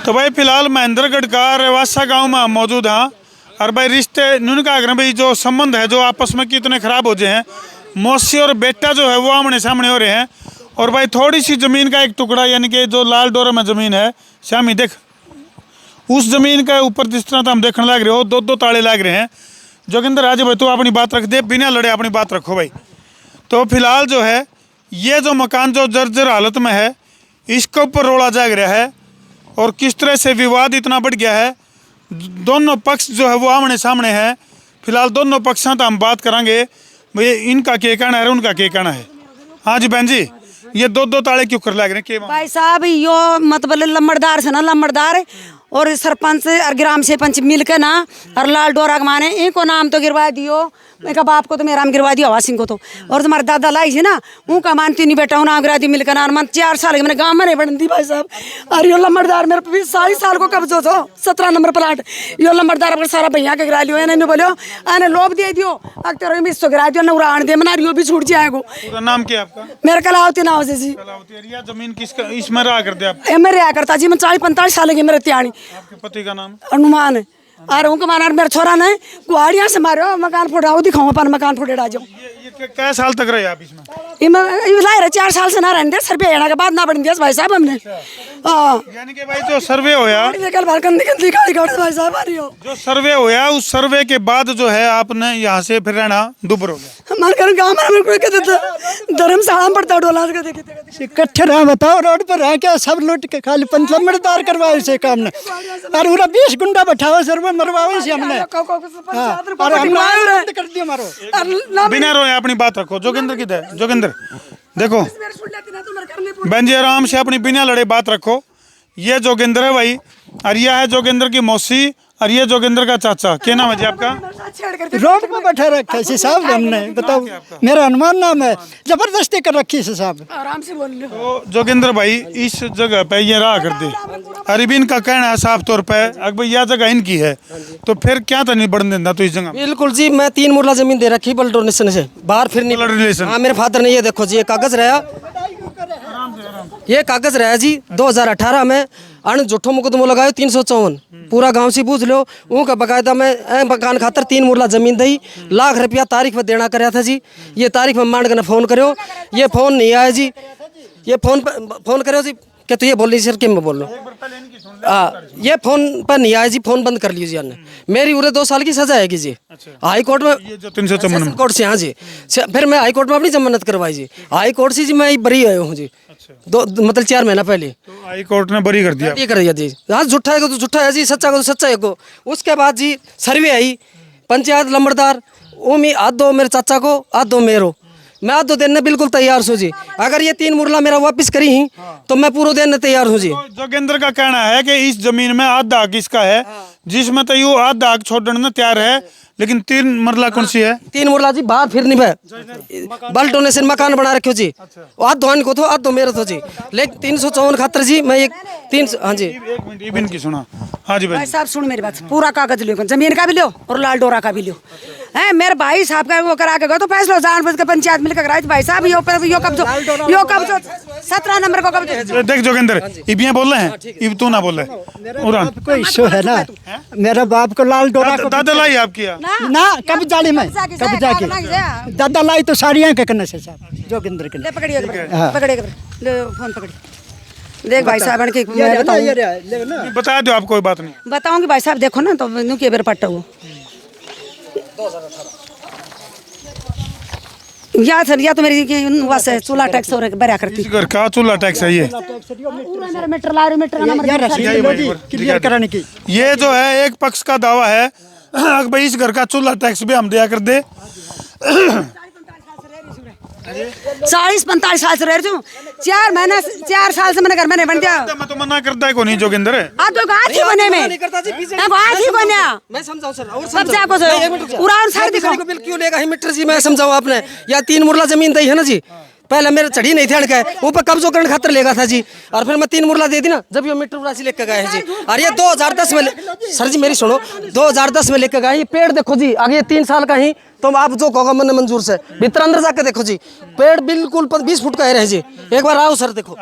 तो भाई फिलहाल महेंद्रगढ़ का रेवासा गांव में हम मौजूद हैं और भाई रिश्ते नुनका अगर भाई जो संबंध है जो आपस में कितने खराब हो जाए हैं। मौसी और बेटा जो है वो आमने सामने हो रहे हैं और भाई थोड़ी सी ज़मीन का एक टुकड़ा यानी कि जो लाल डोरा में ज़मीन है श्यामी देख उस ज़मीन के ऊपर जिस तरह हम देखने लग रहे हो दो ताले लग रहे हैं। जोगिंदर आज भाई तू अपनी बात रख दे, बिना लड़े अपनी बात रखो भाई। तो फिलहाल जो है ये जो मकान जो जर्जर हालत में है इसके ऊपर रोड़ा जाग रहा है और किस तरह से विवाद इतना बढ़ गया है। दोनों पक्ष जो है वो आमने सामने है। फिलहाल दोनों पक्षों तो हम बात करेंगे भाई इनका क्या कहना है उनका क्या कहना है। हाँ जी बहन जी, ये दो ताले क्यों कर लग रहे हैं भाई साहब? यो मतलब लम्बड़दार से ना लम्बड़दार और सरपंच और ग्राम सरपंच मिलकर ना और लाल डोरा के माने इनको नाम तो गिरवा दियो। मेरे बाप को तो मेरा नाम गिरवा दिया हवा सिंह को तो, और तुम्हारे दादा लाई थी ना उनका मान तीन बेटा हूँ नाम गिरा दी मिलकर ना। मन 4 साल के मैंने गाँव में नहीं बढ़ दी भाई साहब। और यो लम्बड़दार मेरे 40 साल को कब्जो थो 17 नंबर प्लाट। यो लम्बड़दार अपने सारा भैया के गिरा लियो इन्हें बोलो आने लोभ दे दियो अक्तर मिस तो गिरा दियो नौरा आन दे मना रियो भी छूट जाएगो। पूरा नाम क्या आपका? मेरा कलावती नाव से जी। जमीन किसका इसमें रहा करते आप? मैं रहा करता जी, मैं 40-45 साल की मेरे त्यानी। आपके पति का नाम? अनुमान है। और उनको माना मेरा छोरा ने कुहाड़ियाँ से मारो मकान फोड़ा दिखाऊँ अपन मकान फोड़े डाल जाओ। ये कै साल तक रहे आप इसमें? ये 4 साल से ना रहने सर्वे होने के बाद ना बढ़ दिया भाई साहब हमने। यानी कि भाई जो सर्वे होया भाई साहब आ रही हो जो सर्वे होया उस सर्वे के बाद जो है आपने यहाँ से फिर रहना दुबर हो गया। हमारे घर गाँव में धर्मशाला में पड़ता डोला इकट्ठे रहा बताओ रोड पर रह के सब लूट के खाली पंचलमदार करवाए से काम ने और पूरा 20 गुंडा बैठाओ सर्वे मरवावे से हमने और हमने कर दिया मारो। बिना रोए अपनी बात रखो। जोगिंदर किधर है? जोगिंदर देखो बहन जी आराम से अपनी बिना लड़े बात रखो। ये जोगिंदर है भाई और यह है जोगिंदर की मौसी और ये जोगिंदर का चाचा। क्या नाम है जी आपका? रोड पर बैठा रखा है साहब हमने बताओ। मेरा हनुमान नाम है, जबरदस्ती कर रखी है साहब। आराम से बोल लो। तो जोगिंदर भाई इस जगह पे ये रहा कर दे अरबिन का कहना है साफ तौर पे अगर यह जगह इनकी है तो फिर क्या तो नहीं बढ़ने देता तो इस जगह? बिल्कुल जी, मैं 3 मुरला जमीन दे रखी बल डोनेशन से बाहर फिर नहीं रिलेशन। हाँ मेरे फादर ने ये देखो जी ये कागज रहा, ये कागज रहा जी 2018 में अन झूठो मुकदमो लगायो 354 पूरा गांव से पूछ लो उनका बकायदा मैं मकान खातर 3 मुरला जमीन दी लाख रुपया तारीख पर देना कराया था जी। ये तारीख में मांड कर फोन करो, ये फोन नहीं आया जी। ये फोन करो जी क्या तो ये बोल रही सर कि मैं बोल रहा हूँ। ये फोन पर नहीं आया जी, फोन बंद कर लीजिए ने। मेरी उरे 2 साल की सजा है जी हाई कोर्ट में, ये जो 354 कोर्ट से। हाँ जी फिर मैं हाई कोर्ट में अपनी जमानत करवाई जी। हाई कोर्ट से जी मैं बरी आया हूँ जी मतलब 4 महीना पहले। तो हाई कोर्ट ने बरी कर दिया? कर दिया जी। हाँ झूठा है तो झूठा है जी, सच्चा है तो सच्चा है को। उसके बाद जी सर्वे आई पंचायत लंबड़दार वो में हाथ दो मेरे चाचा को हाथ दो मेरो, मैं हाथ दो देने बिल्कुल तैयार हूँ जी। अगर ये 3 मुरला मेरा वापस करी ही तो मैं पूरा देने तैयार हूँ जी। तो जोगिंदर का कहना है कि इस जमीन में आधा हक इसका है जिसमें तो यू आधा हक छोड़ने तैयार है, लेकिन 3 मरला कौन सी है? 3 मुरला जी बाहर फिर नहीं भाई बल डोनेशन मकान बना रखे जी। आध दो को तो आध दो मेरा तो जी, लेकिन 354 खातर जी मैं एक 3। हाँ जी 1 मिनट इबिन की सुना। हाँ जी भाई साहब सुन मेरी बात, पूरा कागज लियो जमीन का भी लियो और लाल डोरा का भी लियो है। मेरे भाई साहब का वो करा के गए तो फैसला जान बज के पंचायत मिलकर कराई भाई साहब। यो कब्जो 17 नंबर को कब्जो। देख जोगिंदर इबिया बोल रहे हैं इब तू ना बोल रहे कोई इशू है ना मेरा बाप को लाल डोरा को दादा लाई आपकी ना कब जाली में कब जाके दादा लाई तो साड़ियाँ के करने से साहब जोगिंदर के पकड़िए फोन पकड़िए। देख भाई साहब बता दो आप कोई बात नहीं बताऊंगी भाई साहब। देखो ना तो नुकी बेर पट्टा वो या सर या तो मेरी वास चूल्हा टैक्स और भरा करती घर का चूल्हा टैक्स है ये मेरा मीटर ला क्लियर कराने की। ये जो है एक पक्ष का दावा है भाई इस घर का चूल्हा टैक्स भी हम दिया कर दे। 40-45 साल से रह रही हूँ 4 साल से मैंने घर में नहीं बन दिया। मैं तो मना करता है को नहीं जोगिंदर है तो गांठ ही बने में मैं समझाऊं सर और सबसे आपको पूरा सर दिखाओ बिल क्यों लेगा ही मीटर जी। मैं समझाऊं आपने या 3 मुरला जमीन दी है ना जी, पहले मेरे चढ़ी नहीं थे अड़का ऊपर कब्जो करने खातर लेगा था जी। और फिर मैं 3 मुरला दे दी ना जब ये मीटर राशि लेकर गए हैं जी। और ये 2010 में सर जी मेरी सुनो 2010 में लेकर गए। ये पेड़ देखो जी आगे 3 साल का ही तो आप जो कहोगे मैंने मंजूर से भीतर अंदर जाकर देखो जी पेड़ बिल्कुल 20 फुट का है रहे जी। एक बार आओ सर देखो।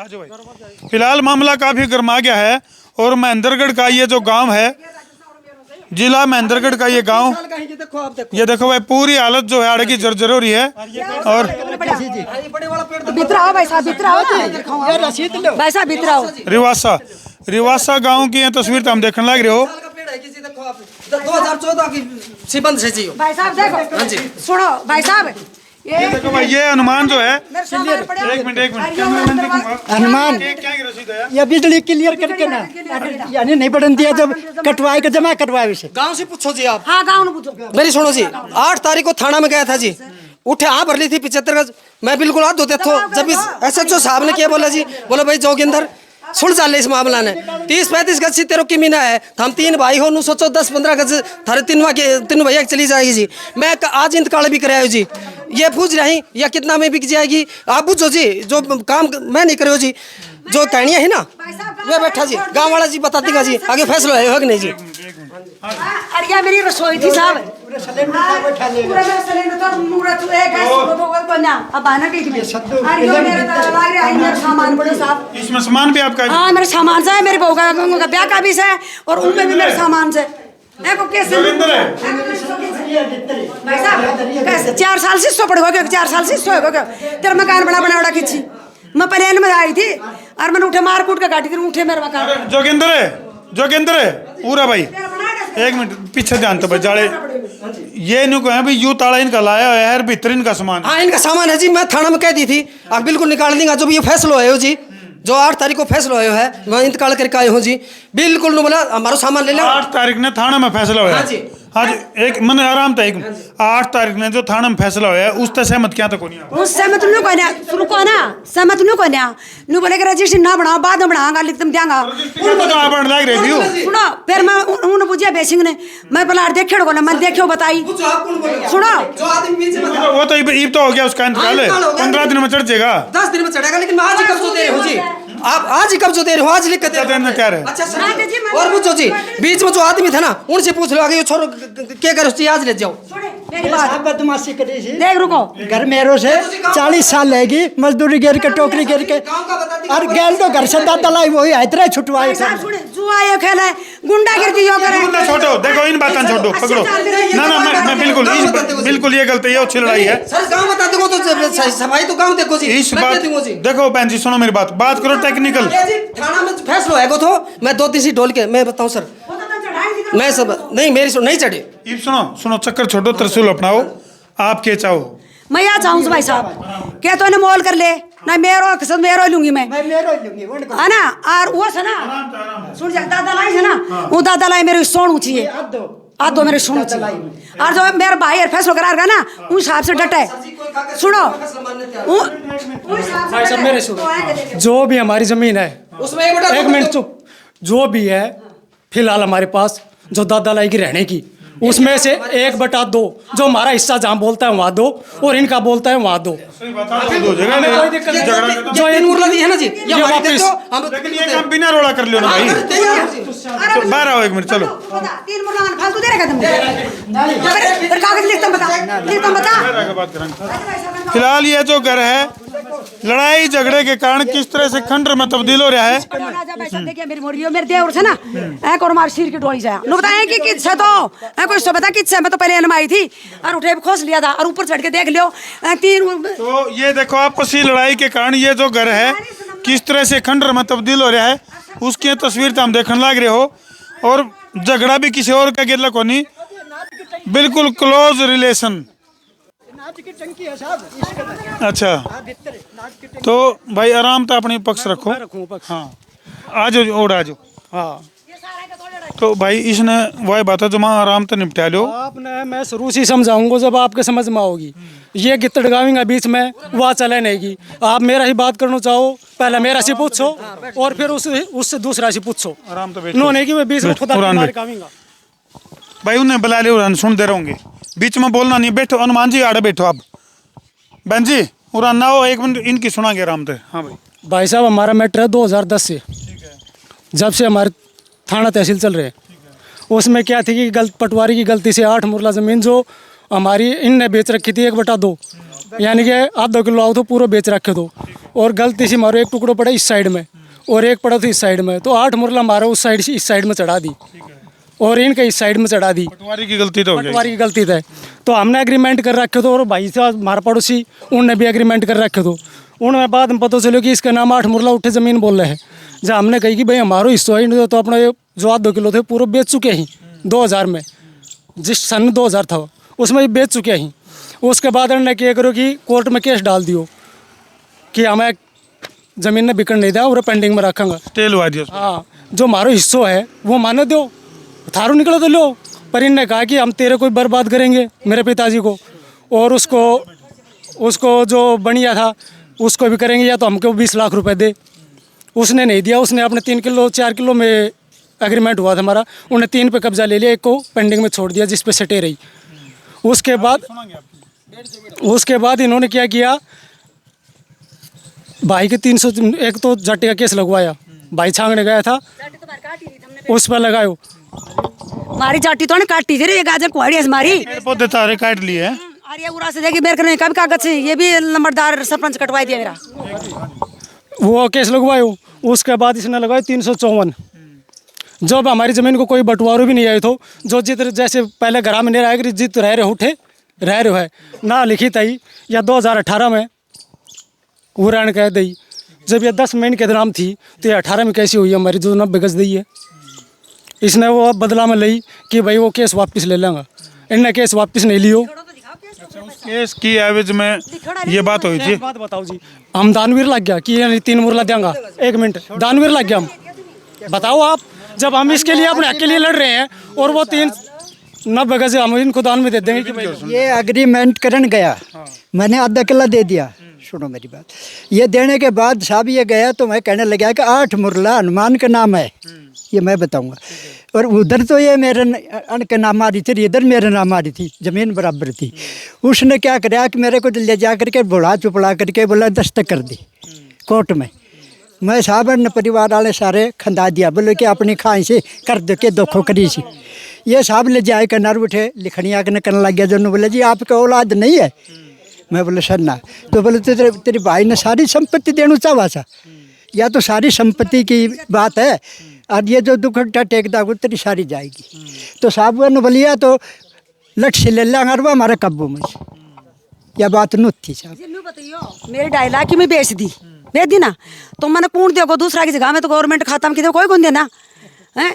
फिलहाल मामला काफी गर्मा गया है और महेंद्रगढ़ का ये जो गांव है, जिला महेंद्रगढ़ का ये गांव, ये देखो भाई पूरी हालत जो है आड़े की जर्जर हो रही है। और बितराओ भाई साहब, बितराओ भाई साहब, बितराओ। रिवासा गांव की ये तस्वीर तो हम देखने लग रहे हो। 2014 की सिबंद से जी भाई साहब देखो, सुनो भाई साहब, ये देखो भाई ये अनुमान जो है, एक मिनट अनुमान क्या की रसीद है? या बिजली क्लियर करके ना, यानी नहीं बढ़न दिया जब कटवाए के जमा करवाए उसे। गांव से पूछो जी आप। हाँ गाँव में पूछो। मेरी सुनो जी, 8 तारीख को थाना में गया था जी, उठे हाँ भर ली थी 75 गज, मैं बिल्कुल हाथ धोते थो। जब इस SHO साहब ने क्या बोला जी, बोला भाई जोगिंदर सुन चाल इस मामला ने 30-35 गज से तेरे की मीना है, हम 3 भाई हो, नु सोचो 10-15 गज थारे 3 भैया चली जाएगी जी। मैं आज इंतकाल भी कराया जी, ये पूछ रही या कितना में बिक जाएगी, आप पूछो जी, जो काम मैं नहीं करो जी, जो कहानियां है ना वे बैठा जी, गांव वाला जी बता देगा जी, आगे फैसला है कि नहीं जी। अरे मेरी रसोई थी साहब, पूरा सिलेंडर तो पूरा तो एक है, तो बना अब आना कहीं में। अरे ये मेरा तो लाग रहा है, मेरा सामान बड़े साहब, इसमें सामान भी आपका है? हाँ मेरा सामान से है, मेरे बहू का ब्याह का भी है, और उनमें भी मेरे सामान से। देखो कैसे भाई साहब, कैसे 4 साल से सो पड़ गए, 4 साल से सो हो गए। तेरा मकान बड़ा खींची, मैं प्लेन में आई थी और मैंने उठे मार कूट के काटी थी, उठे मेरा मकान। जोगिंदर है पूरा भाई, एक मिनट पीछे ध्यान तो भाई जाड़े, ये न्यू कहे भाई यू ताला इनका लाया हुआ है, भीतर इनका सामान। हाँ इनका सामान है जी, मैं थाना में कह दी थी, आप बिल्कुल निकाल देंगे। जो भी ये फैसला है जी, जो 8 तारीख को फैसला हुआ है, मैं इंतकाल करके आया हूँ जी, बिल्कुल नहीं बोला हमारा सामान ले लो। 8 तारीख ने थाना में फैसला हुआ है? हाँ जी, एक मन आराम था। 8 तारीख ने जो थाना में फैसला हुआ है उससे सहमत क्या तक होनी है? उस सहमत नु कोना, रुको ना, सहमत नु कोना, नु बोले कि रजिस्ट्री ना बनाओ, बाद में बनाऊंगा, लिख तुम देंगा। उनको तो आप लग रही थी। सुनो फिर मैं उन्होंने पूछा बेसिंग ने, मैं बोला देखे को ना, मैं देखो बताई। सुनो जो आदमी बीच में वो तो ईब तो हो गया, उसका इंतकाल है, 15 दिन में चढ़ जाएगा, 10 दिन में चढ़ेगा, लेकिन मैं आज ही कब्जा दे रही हूँ जी, आप आज ही कब्जा दे रहे हो, आज लिख के दे रहे हो। क्या रहे? अच्छा सर, और पूछो जी, बीच में जो आदमी था ना उनसे पूछ लो, आगे ये छोरो क्या करो, आज ले जाओ। मेरी बात बदमाशी करी थी, देख रुको, घर मेरो से 40 साल लेगी, मजदूरी गिर के टोकरी गिर के, और गैल तो घर से दादा लाई वही इतना छुटवाए था। जुआ ये खेला है, गुंडागर्दी यो करे। छोड़ो, देखो इन बातों छोड़ो, पकड़ो ना मैं बिल्कुल ये गलती है, अच्छी लड़ाई है सर। गांव बता दो तो सफाई तो गांव देखो जी, इस बात देखो बहन जी, सुनो मेरी बात करो टेक्निकल। थाना में फैसला है तो मैं 2-3 ढोल के मैं बताऊं सर, मैं सब नहीं, मेरी नहीं चढ़े। सुनो चक्कर छोड़ो, त्रिशूल अपनाओ, आप क्या चाहो? मैं यहाँ चाहूँ भाई साहब, क्या तो मोल कर ले ना, मेरो लूंगी मैं, है ना। और वो से ना सुन जा, दादा लाई है ना, वो दादा लाई मेरे सोनू चाहिए, आज दो मेरे सोनू चाहिए, और जो मेरा भाई यार फैसला करा ना उस हिसाब से डटे। सुनो भाई साहब मेरे सुनो, जो भी हमारी जमीन है उसमें एक मिनट चुप, जो भी है फिलहाल हमारे पास जो दादा लाई की रहने की, उसमें से 1/2 जो हमारा हिस्सा जहाँ बोलता है वहाँ दो, और इनका बोलता है वहाँ दो। हमें कोई दिक्कत नहीं, जो इन मुरला दी है ना जी, ये वापस लेकिन ये काम बिना रोड़ा कर लियो ना भाई। बाहर आओ 1 मिनट, चलो 3 मुर्गा फालतू दे रखा तुम, फिर कागज लिख तुम बता। फिलहाल ये जो घर है, लड़ाई झगड़े के कारण किस तरह से खंडर में तब्दील हो रहा है। देखिए मेरी मोरियो मेरे देवर से ना एक और मार सिर की डोई जाए, नु बताएं कि किससे तो कोई सो बता किससे, मैं तो पहले अनमाई थी और उठे खोस लिया था और ऊपर चढ़ के देख लियो 3। तो ये देखो आपसी लड़ाई के कारण ये जो घर है किस तरह से खंडर में तब्दील हो रहा है, उसकी तस्वीर तो हम देखने लग रहे हो। और झगड़ा भी किसी और का गिरला को नहीं, बिल्कुल क्लोज रिलेशन। अच्छा तो भाई आराम तो अपनी पक्ष रखो। हाँ आज और आज हाँ, तो भाई इसने वही बात है जो मैं आराम से निपटा लो। आपने मैं शुरू से समझाऊंगा जब आपके समझ में आओगी, ये गित्तड़ गावेंगे बीच में वह चले नहीं की। आप मेरा ही बात करना चाहो, पहले मेरा से पूछो और फिर उससे दूसरा से पूछो, आराम तो नो नहीं कि मैं बीच में खुदा गावेंगा। भाई उन्हें बुला ले, सुन दे रहोगे, बीच में बोलना नहीं। बैठो हनुमान जी, आड़े बैठो आप। बहन जी उरा ना हो, 1 मिनट इनकी सुनागे आराम से। हाँ भाई साहब हमारा मैटर है 2010 से, जब से हमारे थाना तहसील चल रहे हैं। उसमें क्या थी कि पटवारी की गलती से 8 मुरला ज़मीन जो हमारी इनने बेच रखी थी 1/2, यानी कि ½ किलो आओ तो पूरा बेच रखे दो, और गलती से हमारे एक टुकड़ो पड़ा इस साइड में, और एक पड़ा था इस साइड में, तो 8 मुरला मारा उस साइड से इस साइड में चढ़ा दी और इनका इस साइड में चढ़ा दी। पटवारी की गलती तो हो गई। पटवारी की गलती है। तो हमने एग्रीमेंट कर रखे तो, और भाई साहब हमारा पड़ोसी उनने भी एग्रीमेंट कर रखे तो उन्होंने बाद में पता चलो कि इसका नाम 8 मुरला उठे ज़मीन बोल रहे हैं। जब हमने कही कि भाई हमारो हिस्सा ही तो अपना ये जो 8-2 किलो थे पूरा बेच चुके हैं 2000 में, जिस सन 2000 था उसमें बेच चुके हैं। उसके बाद उन्होंने क्या करो कि कोर्ट में केस डाल दियो कि हमें ज़मीन ने बिकन नहीं दिया और पेंडिंग में रखेंगे। टेल हुआ दिया। हाँ, जो हमारो हिस्सा है वो माने दो, थारो निकलो तो लो। पर इनने कहा कि हम तेरे को बर्बाद करेंगे, मेरे पिताजी को, और उसको जो बनिया था उसको भी करेंगे, या तो हमको 20 लाख रुपए दे। उसने नहीं दिया, उसने अपने 3 किलो 4 किलो में एग्रीमेंट हुआ था हमारा, उन्हें 3 पे कब्जा ले लिया, एक को पेंडिंग में छोड़ दिया जिस पे सटे रही। उसके बाद इन्होंने क्या किया, भाई के 300 एक तो जाटी का केस लगवाया, भाई छांगने गया था उस पर लगायो। हमारी जाटी तो ने काटी थी रे, ये गाजर कुआड़ी है हमारी। पेड़ पौधे तारे काट लिए हैं। अरे उरा से देखी मेरे को कभी कागज से ये भी नंबरदार सरपंच कटवा दिया मेरा। वो केस लगवायो। उसके बाद इसने लगाया 354। जब हमारी ज़मीन को कोई बंटवारा भी नहीं आए तो, जो जित जैसे पहले घर में नहीं रहा कि जित रह रहे उठे रह रहे है ना लिखी तई, या 2018 में वो रण कह दी। जब ये 10 महीने के नाम थी तो ये 18 में कैसी हुई हमारी जो 90 गज दी है। इसने वो बदला में ली कि भाई वो केस वापस ले लेंगे, इनने केस वापस नहीं लियो। केस की एवज में ये बात हुई थी। बात बताओ जी, हम दानवीर लग गया कि ये 3 मुरला देंगे। 1 मिनट, दानवीर लग गया हम। बताओ आप, जब हम इसके लिए अपने हक के लिए लड़ रहे हैं और वो 390 गज हम इनको दान में दे देंगे कि भाई ये एग्रीमेंट करन गया, मैंने आधा किला दे दिया। सुनो मेरी बात, ये देने के बाद साहब ये गया तो मैं कहने लगा कि 8 मुरला हनुमान का नाम है, ये मैं बताऊंगा। और उधर तो ये मेरे के नाम आ रही थी, इधर मेरे नाम आ रही थी, ज़मीन बराबर थी। उसने क्या कराया कि मेरे को ले जा करके भोला चुपड़ा करके बोला दस्तक कर दी कोर्ट में। मैं साहब ने परिवार वाले सारे खंदा दिया, बोले कि अपनी खाई से कर दो के दुखो करी सी। ये साहब ले जाए कर नर उठे लिखनिया के करने लग गया, जो बोले जी आपका औलाद नहीं है। मैं बोले सर ना, तो बोले तो तेरे भाई ने सारी संपत्ति देना चाहा सा, या तो सारी संपत्ति की बात है और ये जो दुखटा टेकदा वो तेरी सारी जाएगी। तो साहब ने बोलिया तो लट से ले लेंगे और वो हमारे कब्बू में। यह बात नुत थी साहब। मेरी 2.5 लाख की मैं बेच दी ना, तो मैंने कौन देखो दूसरा की जगह में, तो गवर्नमेंट खाता में किधर कोई कौन देना है।